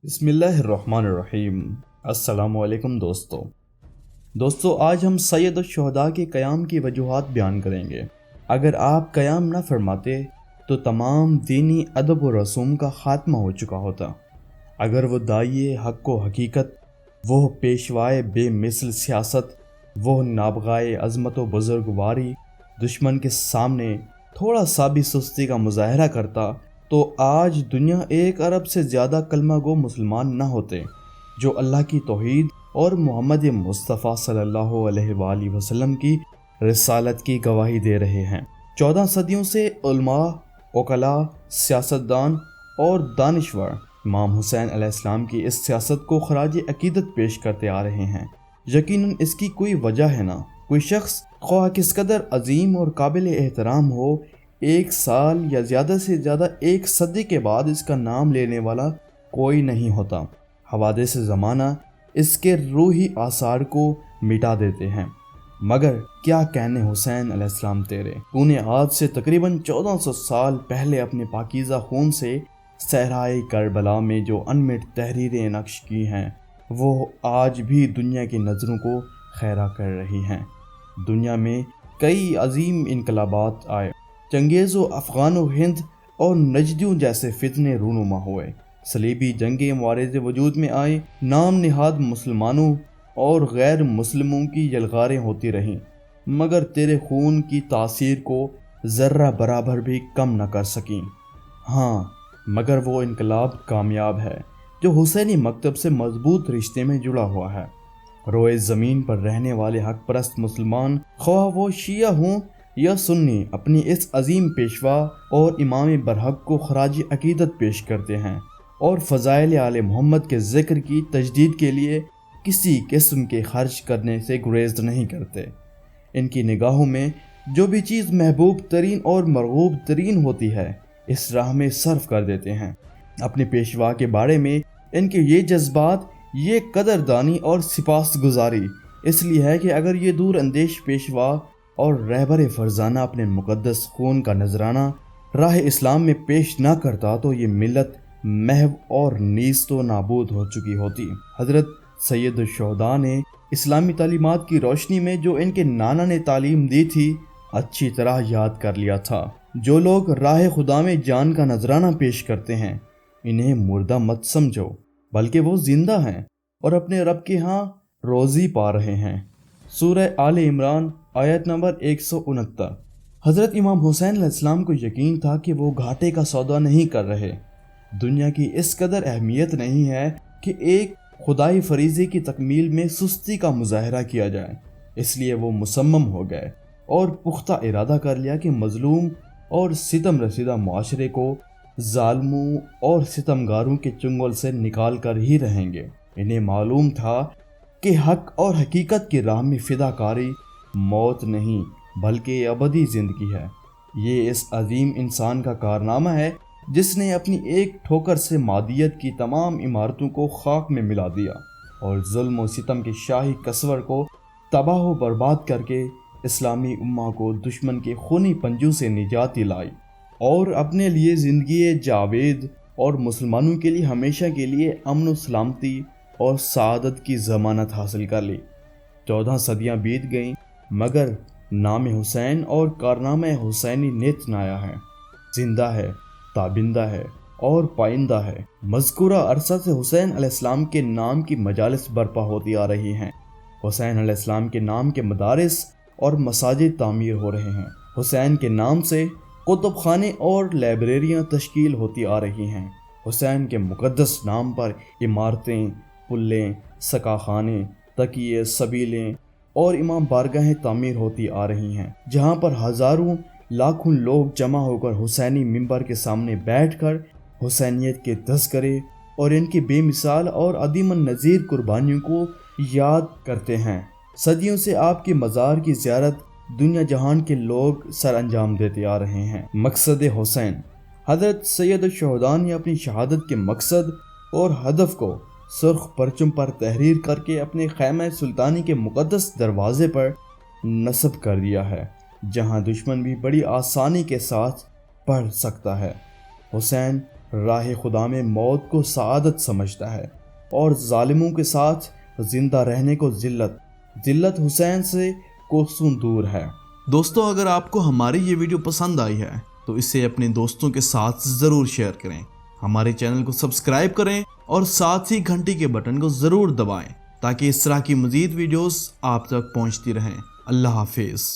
بسم اللہ الرحمن الرحیم۔ السلام علیکم دوستو آج ہم سید الشہداء کے قیام کی وجوہات بیان کریں گے۔ اگر آپ قیام نہ فرماتے تو تمام دینی ادب و رسوم کا خاتمہ ہو چکا ہوتا۔ اگر وہ داعیے حق و حقیقت، وہ پیشوائے بے مثل سیاست، وہ نابغائے عظمت و بزرگواری دشمن کے سامنے تھوڑا سا بھی سستی کا مظاہرہ کرتا تو آج دنیا 1 ارب سے زیادہ کلمہ گو مسلمان نہ ہوتے جو اللہ کی توحید اور محمد مصطفیٰ صلی اللہ علیہ وآلہ وسلم کی رسالت کی گواہی دے رہے ہیں۔ 14 صدیوں سے علماء، عقلاء، سیاستدان اور دانشور امام حسین علیہ السلام کی اس سیاست کو خراج عقیدت پیش کرتے آ رہے ہیں۔ یقیناً اس کی کوئی وجہ ہے نہ کوئی شخص، خواہ کس قدر عظیم اور قابل احترام ہو، 1 سال یا زیادہ سے زیادہ 1 صدی کے بعد اس کا نام لینے والا کوئی نہیں ہوتا۔ حوادث زمانہ اس کے روحی آثار کو مٹا دیتے ہیں۔ مگر کیا کہنے حسین علیہ السلام تیرے، تو نے آج سے تقریباً 1400 سال پہلے اپنے پاکیزہ خون سے صحرائے کربلا میں جو انمٹ تحریریں نقش کی ہیں، وہ آج بھی دنیا کی نظروں کو خیرہ کر رہی ہیں۔ دنیا میں کئی عظیم انقلابات آئے، چنگیز و افغان و ہند اور نجدیوں جیسے فتنے رونما ہوئے، صلیبی جنگیں معرض وجود میں آئیں، نام نہاد مسلمانوں اور غیر مسلموں کی یلغاریں ہوتی رہیں، مگر تیرے خون کی تاثیر کو ذرہ برابر بھی کم نہ کر سکیں۔ ہاں، مگر وہ انقلاب کامیاب ہے جو حسینی مکتب سے مضبوط رشتے میں جڑا ہوا ہے۔ روئے زمین پر رہنے والے حق پرست مسلمان، خواہ وہ شیعہ ہوں یا سنی، اپنی اس عظیم پیشوا اور امام برحق کو خراج عقیدت پیش کرتے ہیں اور فضائل آل محمد کے ذکر کی تجدید کے لیے کسی قسم کے خرچ کرنے سے گریز نہیں کرتے۔ ان کی نگاہوں میں جو بھی چیز محبوب ترین اور مرغوب ترین ہوتی ہے، اس راہ میں صرف کر دیتے ہیں۔ اپنے پیشوا کے بارے میں ان کے یہ جذبات، یہ قدردانی اور سپاسگزاری اس لیے ہے کہ اگر یہ دور اندیش پیشوا اور رہبر فرزانہ اپنے مقدس خون کا نذرانہ راہ اسلام میں پیش نہ کرتا تو یہ ملت محو اور نیست و نابود ہو چکی ہوتی۔ حضرت سید الشہداء نے اسلامی تعلیمات کی روشنی میں جو ان کے نانا نے تعلیم دی تھی، اچھی طرح یاد کر لیا تھا۔ جو لوگ راہ خدا میں جان کا نذرانہ پیش کرتے ہیں، انہیں مردہ مت سمجھو، بلکہ وہ زندہ ہیں اور اپنے رب کے ہاں روزی پا رہے ہیں۔ سورہ آل عمران آیت نمبر 169۔ حضرت امام حسین علیہ السلام کو یقین تھا کہ وہ گھاٹے کا سودا نہیں کر رہے۔ دنیا کی اس قدر اہمیت نہیں ہے کہ ایک خدائی فریضے کی تکمیل میں سستی کا مظاہرہ کیا جائے، اس لیے وہ مصمم ہو گئے اور پختہ ارادہ کر لیا کہ مظلوم اور ستم رسیدہ معاشرے کو ظالموں اور ستمگاروں کے چنگل سے نکال کر ہی رہیں گے۔ انہیں معلوم تھا کہ حق اور حقیقت کی راہ میں فداکاری موت نہیں بلکہ ابدی زندگی ہے۔ یہ اس عظیم انسان کا کارنامہ ہے جس نے اپنی ایک ٹھوکر سے مادیت کی تمام عمارتوں کو خاک میں ملا دیا اور ظلم و ستم کے شاہی کسور کو تباہ و برباد کر کے اسلامی امہ کو دشمن کے خونی پنجوں سے نجات دلائی اور اپنے لیے زندگی جاوید اور مسلمانوں کے لیے ہمیشہ کے لیے امن و سلامتی اور سعادت کی ضمانت حاصل کر لی۔ 14 صدیاں بیت گئیں، مگر نام حسین اور کارنامہ حسینی نت نایا ہے، زندہ ہے، تابندہ ہے اور پائندہ ہے۔ مذکورہ عرصہ سے حسین علیہ السلام کے نام کی مجالس برپا ہوتی آ رہی ہیں۔ حسین علیہ السلام کے نام کے مدارس اور مساجد تعمیر ہو رہے ہیں۔ حسین کے نام سے کتب خانے اور لائبریریاں تشکیل ہوتی آ رہی ہیں۔ حسین کے مقدس نام پر عمارتیں، پلیں، سقاخانے، تکیے، سبیلیں اور امام بارگاہیں تعمیر ہوتی آ رہی ہیں، جہاں پر ہزاروں لاکھوں لوگ جمع ہو کر حسینی منبر کے سامنے بیٹھ کر حسینیت کے تذکرے اور ان کی بے مثال اور عدیم النظیر قربانیوں کو یاد کرتے ہیں۔ صدیوں سے آپ کے مزار کی زیارت دنیا جہان کے لوگ سر انجام دیتے آ رہے ہیں۔ مقصد حسین، حضرت سید الشہداء نے اپنی شہادت کے مقصد اور ہدف کو سرخ پرچم پر تحریر کر کے اپنے خیمہ سلطانی کے مقدس دروازے پر نصب کر دیا ہے، جہاں دشمن بھی بڑی آسانی کے ساتھ پڑھ سکتا ہے۔ حسین راہ خدا میں موت کو سعادت سمجھتا ہے اور ظالموں کے ساتھ زندہ رہنے کو ذلت حسین سے کوسوں دور ہے۔ دوستو، اگر آپ کو ہماری یہ ویڈیو پسند آئی ہے تو اسے اپنے دوستوں کے ساتھ ضرور شیئر کریں، ہمارے چینل کو سبسکرائب کریں اور ساتھ ہی گھنٹی کے بٹن کو ضرور دبائیں تاکہ اس طرح کی مزید ویڈیوز آپ تک پہنچتی رہیں۔ اللہ حافظ۔